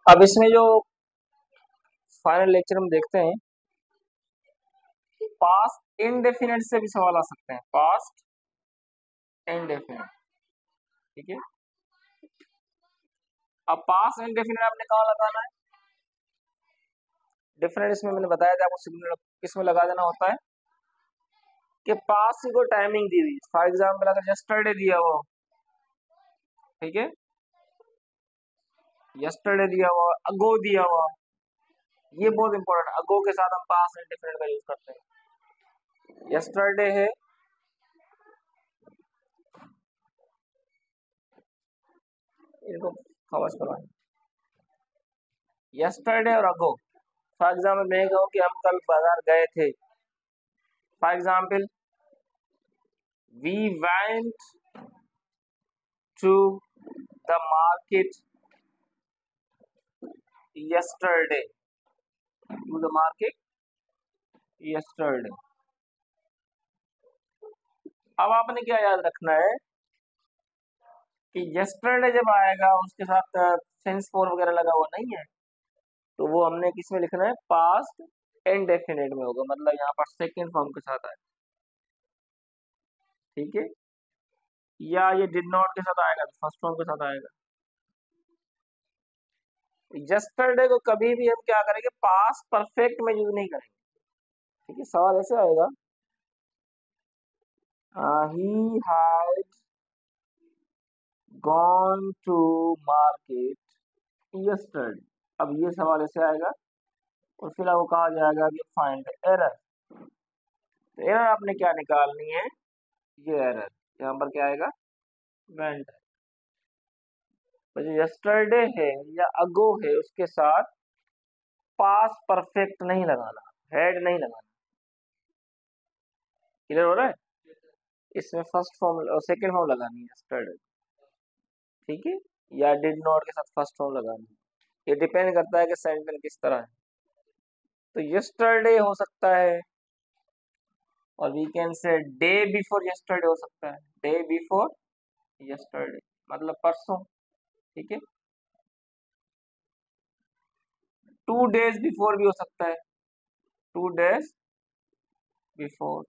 अब इसमें जो फाइनल लेक्चर हम देखते हैं, पास्ट इनडेफिनेट से भी सवाल आ सकते हैं, पास्ट इनडेफिनेट। ठीक है, अब पास्ट इनडेफिनेट आपने कहाँ लगाना है? डेफिनेट इसमें मैंने बताया था आपको, सिग्नल किसमें लगा देना होता है कि पास्ट की कोई टाइमिंग दी हुई, फॉर एग्जाम्पल अगर यस्टरडे दिया हो, ठीक है, यस्टरडे दिया हुआ, अगो दिया हुआ, ये बहुत इंपॉर्टेंट, अगो के साथ हम पास्ट इंडेफिनिट का यूज करते हैं। यस्टरडे है, इनको समझ करो, यस्टरडे और अगो। फॉर एग्जाम्पल मैं कहूँ कि हम कल बाजार गए थे, for example we went to the market yesterday, to the market yesterday। अब आपने क्या याद रखना है कि yesterday जब आएगा उसके साथ सेंस फॉर वगैरह लगा हुआ नहीं है, तो वो हमने किस में लिखना है? पास्ट इंडेफिनिट में होगा, मतलब यहाँ पर सेकेंड फॉर्म के साथ आएगा। ठीक है, या ये डिड नॉट के साथ आएगा तो फर्स्ट फॉर्म के साथ आएगा। yesterday को कभी भी हम क्या करेंगे? पास्ट परफेक्ट में यूज नहीं करेंगे। ठीक है, सवाल ऐसे आएगा, he had gone to market yesterday। अब ये सवाल ऐसे आएगा और फिर आपको कहा जाएगा कि फाइंड एरर। तो एरर आपने क्या निकालनी है? ये एरर यहाँ पर क्या आएगा? वेंट। तो जो यस्टरडे है या अगो है उसके साथ पास परफेक्ट नहीं लगाना, हेड नहीं लगाना। क्लियर हो रहा है? इसमें फर्स्ट फॉर्म और सेकेंड फॉर्म लगानी है यस्टरडे। ठीक है, या डिड नॉट के साथ फर्स्ट फॉर्म लगानी है। ये डिपेंड करता है कि सेंटेंस किस तरह है। तो यस्टरडे हो सकता है, और we can say day before yesterday हो सकता है, डे बिफोर यस्टरडे मतलब परसों। ठीक है, 2 डेज बिफोर भी हो सकता है, 2 डेज बिफोर,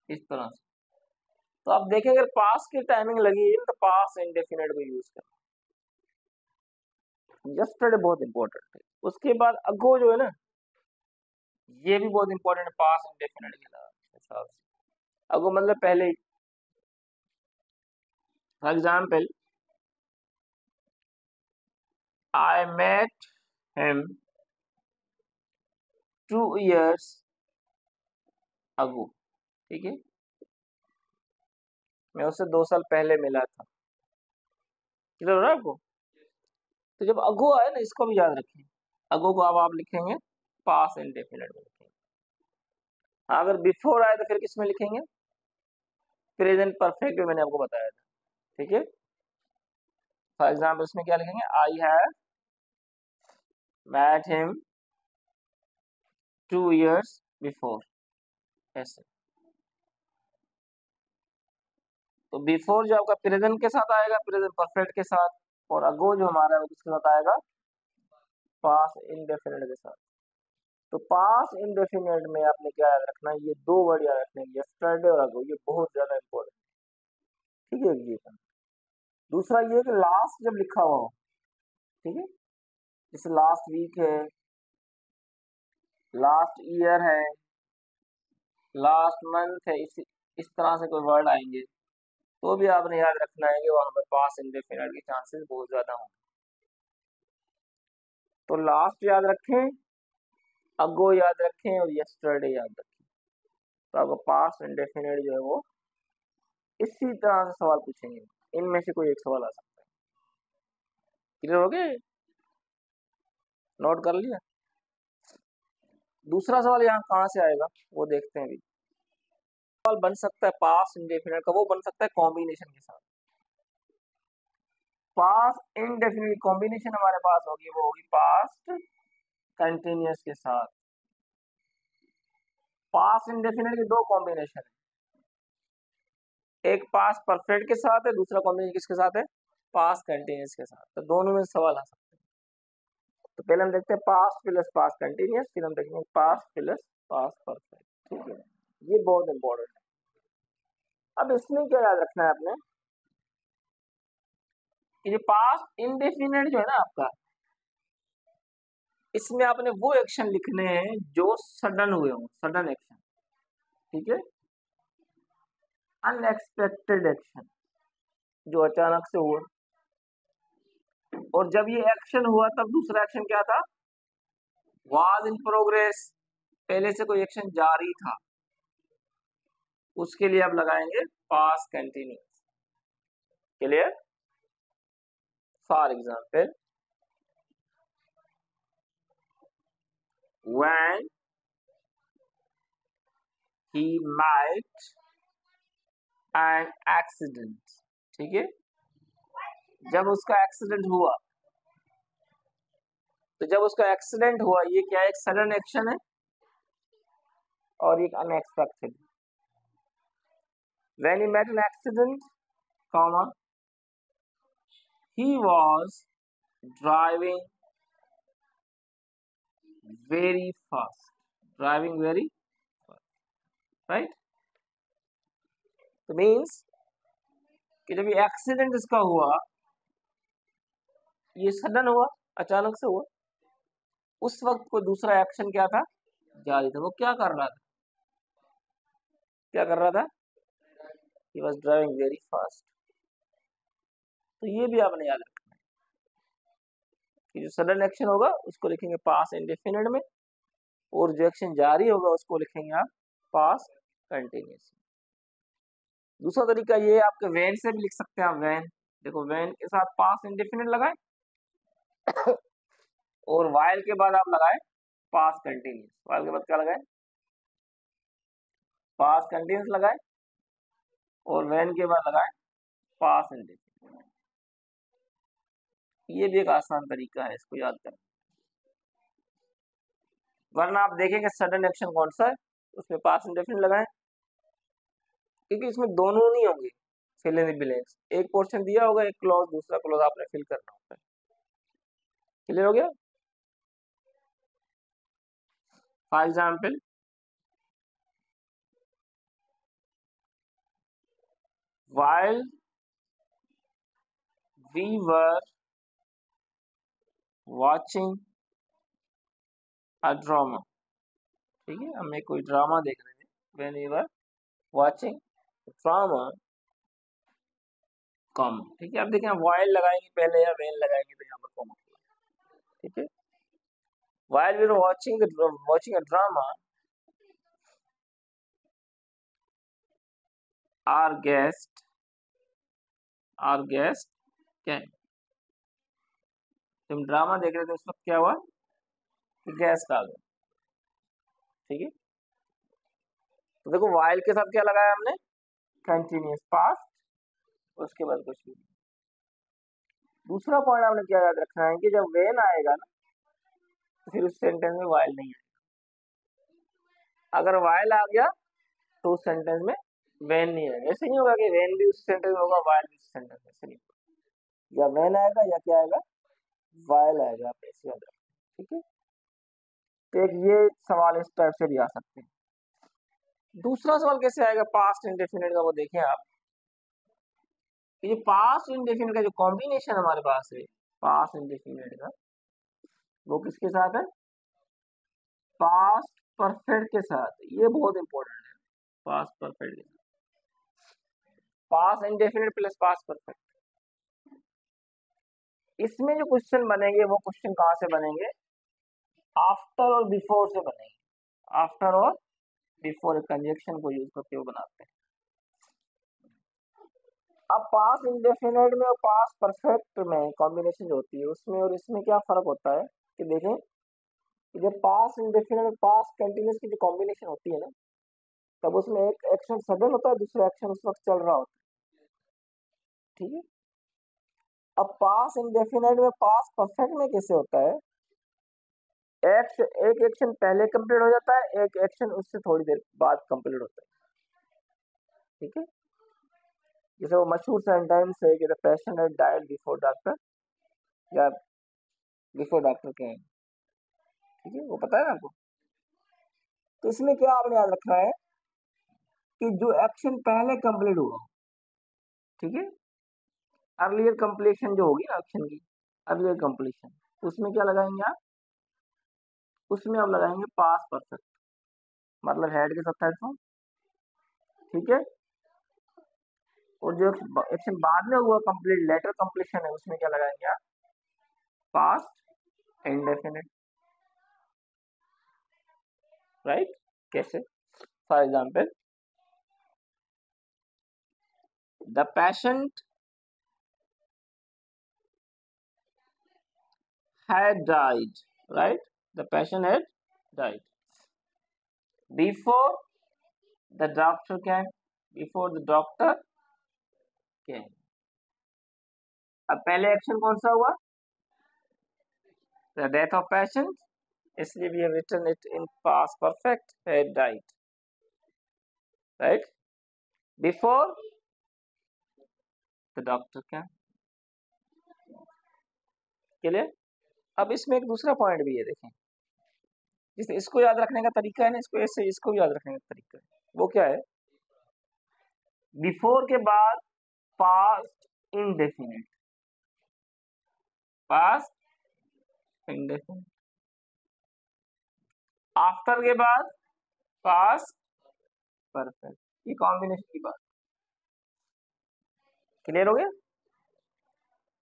इस तरह से। तो आप देखेंगे पास की टाइमिंग लगी है तो पास इंडेफिनिट को यूज करें। यस्टरडे बहुत इंपॉर्टेंट है। उसके बाद अगो जो है ना, ये भी बहुत इंपॉर्टेंट है पास इंडेफिनिट के हिसाब से। अगो मतलब पहले। For example I met him 2 years ago. ठीक है, मैं उससे 2 साल पहले मिला था। क्लियर हो रहा है आपको? तो जब अगो आए ना, इसको भी याद रखें, अगो को अब आप लिखेंगे पास इंडेफिनिट में लिखेंगे। अगर बिफोर आए तो फिर किस में लिखेंगे? प्रेजेंट परफेक्ट में मैंने आपको बताया था। ठीक है, फॉर एग्जाम्पल इसमें क्या लिखेंगे? I have met him 2 years before, ऐसे। तो बिफोर जो आपका प्रेजेंट के साथ आएगा, प्रेजेंट परफेक्ट के साथ, और अगो जो हमारा है वो किसके साथ आएगा? पास इंडेफिनिट के साथ। तो पास इंडेफिनिट में आपने क्या याद रखना है? ये 2 वर्ड याद रखने हैं, यस्टरडे और अगो, ये बहुत ज्यादा इंपॉर्टेंट। ठीक है, ये दूसरा ये कि लास्ट जब लिखा हुआ हो, ठीक है, जैसे लास्ट वीक है, लास्ट ईयर है, लास्ट मंथ है, इस तरह से कोई वर्ड आएंगे तो भी आपने याद रखना है कि वहां पर पास इंडेफिनिट के चांसेस बहुत ज्यादा होंगे। तो लास्ट याद रखें, अगो याद रखें और यस्टरडे याद रखें। तो आपको पास इंडेफिनिट जो है वो इसी तरह से सवाल पूछेंगे, इनमें से कोई एक सवाल आ सकता है। क्लियर हो गए? नोट कर लिया? दूसरा सवाल यहाँ कहाँ से आएगा वो देखते हैं। भी सवाल बन सकता है पास इंडेफिनिट का, वो बन सकता है कॉम्बिनेशन के साथ। पास इंडेफिनिट कॉम्बिनेशन हमारे पास होगी, वो होगी पास्ट कंटिन्यूअस के साथ। पास इंडेफिनिट के 2 कॉम्बिनेशन है, एक पास परफेक्ट के साथ है, दूसरा कॉम्बिनेशन किसके साथ है? पास्ट कंटिन्यूस के साथ। तो दोनों में सवाल आ सकते हैं। तो पहले हम देखते हैं पास्ट प्लस पास्ट कंटिन्यूस, फिर हम देखेंगे पास्ट प्लस पास्ट परफेक्ट। ठीक है, ये बहुत इंपॉर्टेंट है। अब इसमें क्या याद रखना है आपने कि जो पास्ट इंडेफिनिट जो है ना आपका, इसमें आपने वो एक्शन लिखने हैं जो सडन हुए हों, सडन एक्शन। ठीक है, अनएक्सपेक्टेड एक्शन जो अचानक से हुआ। और जब ये एक्शन हुआ तब दूसरा एक्शन क्या था, वाज इन प्रोग्रेस, पहले से कोई एक्शन जारी था, उसके लिए अब लगाएंगे past continuous. Clear? For example, when he met an accident। ठीक है, जब उसका एक्सीडेंट हुआ, तो जब उसका एक्सीडेंट हुआ, ये क्या है, एक सडन एक्शन है और एक unexpected. when he met an accident, comma, he was driving very fast, driving very fast, right? तो मीन्स कि जब ये एक्सीडेंट इसका हुआ, ये सडन हुआ, अचानक से हुआ, उस वक्त को दूसरा एक्शन क्या था, जारी था। वो क्या कर रहा था, क्या कर रहा था, he was driving very fast। तो ये भी आपने याद रखना है कि जो सडन एक्शन होगा उसको लिखेंगे पास्ट इंडेफिनिट में, और जो एक्शन जारी होगा उसको लिखेंगे आप पास्ट कंटिन्यूस। दूसरा तरीका ये, आपके वेन से भी लिख सकते हैं आप। वेन, देखो वेन के साथ पास्ट इंडेफिनिट लगाएं और वाइल के बाद आप लगाएं पास्ट कंटिन्यूस। वाइल के बाद क्या लगाएं, पास्ट कंटिन्यूस लगाएं, और वेन के बाद लगाएं पास्ट इंडेफिनिट। ये भी एक आसान तरीका है, इसको याद करें। वरना आप देखेंगे सडन एक्शन कौन सा है, उसमें पास्ट इंडेफिनिट लगाएं, क्योंकि इसमें दोनों नहीं होंगे फिल इन द ब्लैंक्स। एक पोर्शन दिया होगा, एक क्लॉज, दूसरा क्लॉज आपने फिल करना होता है। क्लियर हो गया? For example, while we were watching a drama। ठीक है, हमें कोई ड्रामा देख रहे थे, when we were watching drama, comma. ठीक है, अब देखें while लगाएंगे पहले या when लगाएंगे, तो यहाँ पर कॉमा। ठीक है, while we were watching a drama, our guest came। तुम ड्रामा देख रहे थे, उस वक्त क्या हुआ, गेस्ट आ गए। ठीक है, तो देखो while के साथ क्या लगाया हमने, कंटिन्यूस पास्ट, उसके बाद कुछ भी। दूसरा पॉइंट आपने क्या याद रखना है कि जब when आएगा ना, तो फिर उस सेंटेंस में while नहीं आएगा। अगर while आ गया तो उस सेंटेंस में when नहीं आएगा। ऐसे नहीं होगा कि when भी उस सेंटेंस में होगा, while भी उस सेंटेंस में, ऐसे नहीं होगा। या when आएगा या क्या आएगा, while आएगा। आप ऐसे याद रखें। ठीक है, तो एक ये सवाल इस टाइप से भी आ सकते हैं। दूसरा सवाल कैसे आएगा पास्ट इंडेफिनिट का, वो देखें आप। ये पास्ट इंडेफिनिट का जो कॉम्बिनेशन हमारे पास है, पास्ट इंडेफिनिट का, वो किसके साथ है, पास्ट परफेक्ट के साथ। ये बहुत इंपॉर्टेंट है, पास्ट परफेक्ट के साथ, past indefinite plus past perfect. इसमें जो क्वेश्चन बनेंगे वो क्वेश्चन कहाँ से बनेंगे, आफ्टर और बिफोर से बनेंगे। आफ्टर और बिफोर कंजक्शन को यूज करके वो बनाते हैं। अब पास्ट इंडेफिनिट में और पास्ट परफेक्ट में कॉम्बिनेशन जो होती है, उसमें और इसमें क्या फर्क होता है कि देखें कि जब पास्ट इंडेफिनिट और पास्ट कंटिन्यूस की जो कॉम्बिनेशन होती है ना, तब उसमें एक एक्शन सडन होता है, दूसरा एक्शन उस वक्त चल रहा होता है। ठीक है, अब पास्ट इंडेफिनिट में पास्ट परफेक्ट में कैसे होता है, एक एक्शन पहले कंप्लीट हो जाता है, एक एक्शन उससे थोड़ी देर बाद कंप्लीट होता है। ठीक है, जैसे वो मशहूर सेंटेंस है कि the patient had died before doctor या बिफोर डॉक्टर केम, ठीक है, वो पता है ना आपको। तो इसमें क्या आपने याद रखना है कि जो एक्शन पहले कंप्लीट हुआ, ठीक है, अर्लियर कंप्लीशन जो होगी ना एक्शन की, अर्लियर कंप्लीशन, उसमें क्या लगाएंगे आप, उसमें आप लगाएंगे पास परफेक्ट, मतलब हेड के साथ हेड फॉर्म, ठीक है। और जो एक्शन बाद में हुआ कंप्लीट लेटर कंप्लीशन है, उसमें क्या लगाएंगे आप, पास्ट इंडेफिनिट, राइट। कैसे, for example the patient had died, right, the patient had died before the doctor came, before the doctor came। अब पहले एक्शन कौन सा हुआ, the death of patient, इसलिए we have written it in past perfect, had died, right, before the doctor came, clear. अब इसमें एक दूसरा पॉइंट भी है, देखें, जिससे इसको याद रखने का तरीका है ना, इसको ऐसे, इसको भी याद रखने का तरीका है, वो क्या है, बिफोर के बाद past indefinite, past indefinite, after के बाद पास्ट परफेक्ट, ये कॉम्बिनेशन की बात, क्लियर हो गया।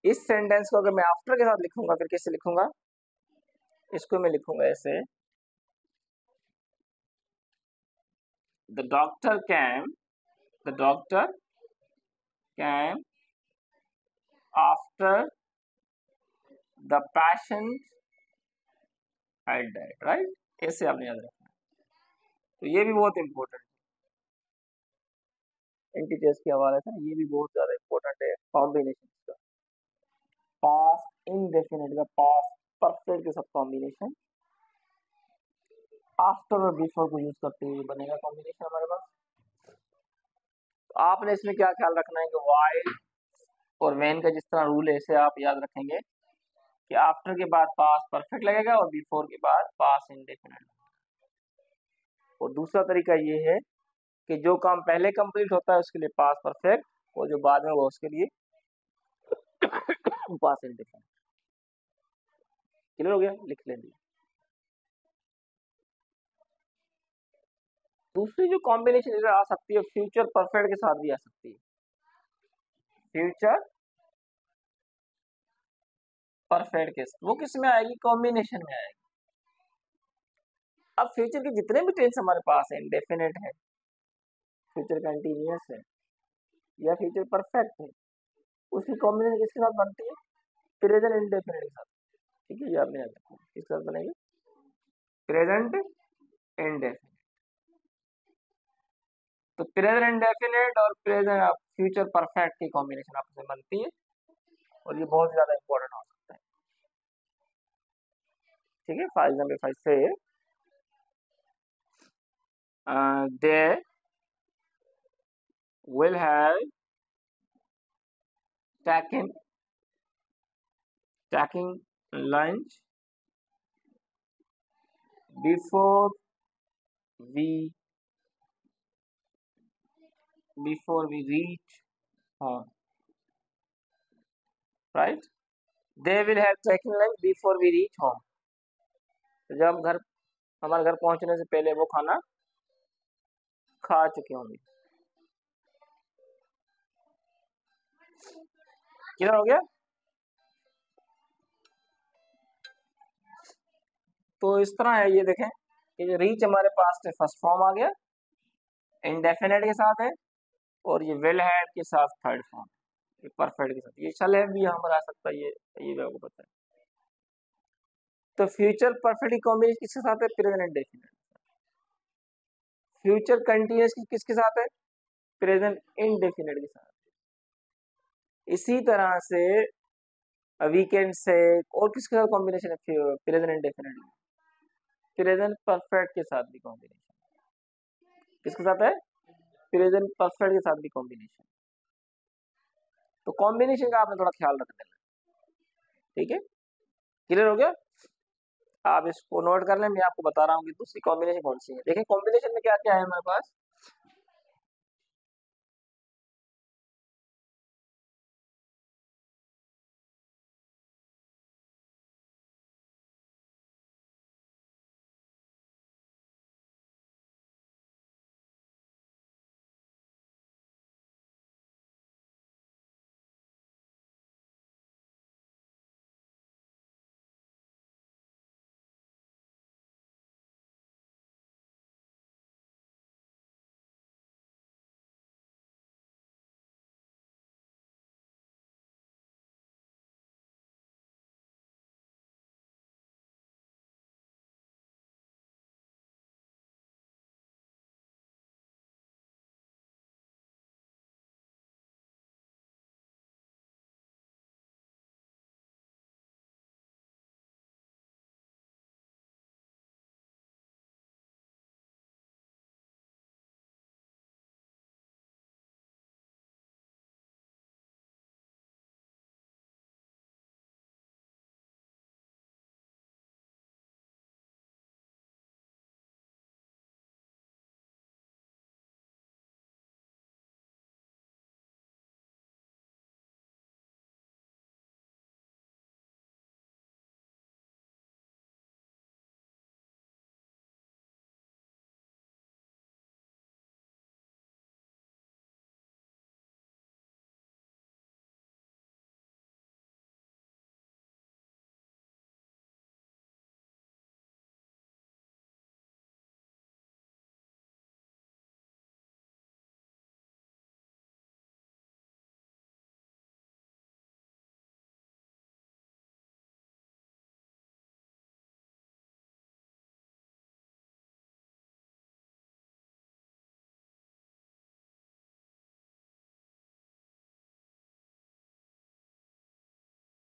इस सेंटेंस को अगर मैं आफ्टर के साथ लिखूंगा फिर कैसे लिखूंगा, इसको मैं लिखूंगा ऐसे, the doctor came, the doctor came after the patient had died, right, ऐसे आपने याद रखना है। तो ये भी बहुत इंपॉर्टेंट है, इंटीजर्स के हवाले से ये भी बहुत ज्यादा इंपॉर्टेंट है, कॉम्बिनेशन का, पास्ट इंडेफिनिट का पास्ट परफेक्ट के साथ कॉम्बिनेशन, आफ्टर और बिफोर को यूज करते हुए बनेगा कॉम्बिनेशन हमारे पास। तो आपने इसमें क्या ख्याल रखना है कि व्हाइल और व्हेन का जिस तरह रूल है इसे आप याद रखेंगे कि आफ्टर के बाद पास्ट परफेक्ट लगेगा और बिफोर के बाद पास्ट इंडेफिनिट। और दूसरा तरीका ये है कि जो काम पहले कंप्लीट होता है उसके लिए पास्ट परफेक्ट, और जो बाद में हुआ उसके लिए पास्ट इंडेफिनिट। क्लियर हो गया, लिख लेंगे। दूसरी जो कॉम्बिनेशन इधर आ सकती है फ्यूचर परफेक्ट के साथ भी आ सकती है, फ्यूचर परफेक्ट के साथ, वो किस में आएगी, कॉम्बिनेशन में आएगी। अब फ्यूचर के जितने भी टेंस हमारे पास है, इंडेफिनिट है, फ्यूचर कंटिन्यूअस है या फ्यूचर परफेक्ट है, उसकी कॉम्बिनेशन किसके साथ बनती है, प्रेजेंट इंडेफिनिट के साथ, ठीक है, ये आपने याद रखना, किसके साथ बनेगी, प्रेजेंट इंडेफिनिट। तो प्रेजेंट इंडेफिनिट और प्रेजेंट फ्यूचर परफेक्ट की कॉम्बिनेशन आपस में बनती है, और ये बहुत ज्यादा इंपॉर्टेंट हो सकता है, ठीक है। फॉर एग्जाम्पल इफ आई से they will have taking lunch before we reach home, right, they will have taken lunch before we reach home। तो जब हम घर, हमारे घर पहुंचने से पहले वो खाना खा चुके होंगे। क्लियर हो गया। तो इस तरह है, ये देखें कि जो रीच हमारे पास में फर्स्ट फॉर्म आ गया इंडेफिनिट के साथ है, और ये विल हैव के साथ थर्ड फॉर्म, ये परफेक्ट के साथ, ये शैल हैव भी हमारा आ सकता है, ये भी आपको पता है। तो फ्यूचर परफेक्ट की कॉम्बिनेशन किसके साथ है, प्रेजेंट इंडेफिनिट। फ्यूचर कंटिन्यूअस किसके साथ है, प्रेजेंट इंडेफिनिट के साथ। इसी तरह से वीकेंड से और किसके साथ कॉम्बिनेशन है, प्रेजेंट इंडेफिनिट, प्रेजेंट परफेक्ट के साथ भी कॉम्बिनेशन, किसके साथ है, प्रेजेंट परफेक्ट के साथ भी कॉम्बिनेशन। तो कॉम्बिनेशन का आपने थोड़ा ख्याल रख देना, ठीक है। क्लियर हो गया? आप इसको नोट कर लें, मैं आपको बता रहा हूँ कि दूसरी कॉम्बिनेशन कौन सी है। देखिए कॉम्बिनेशन में क्या क्या है हमारे पास,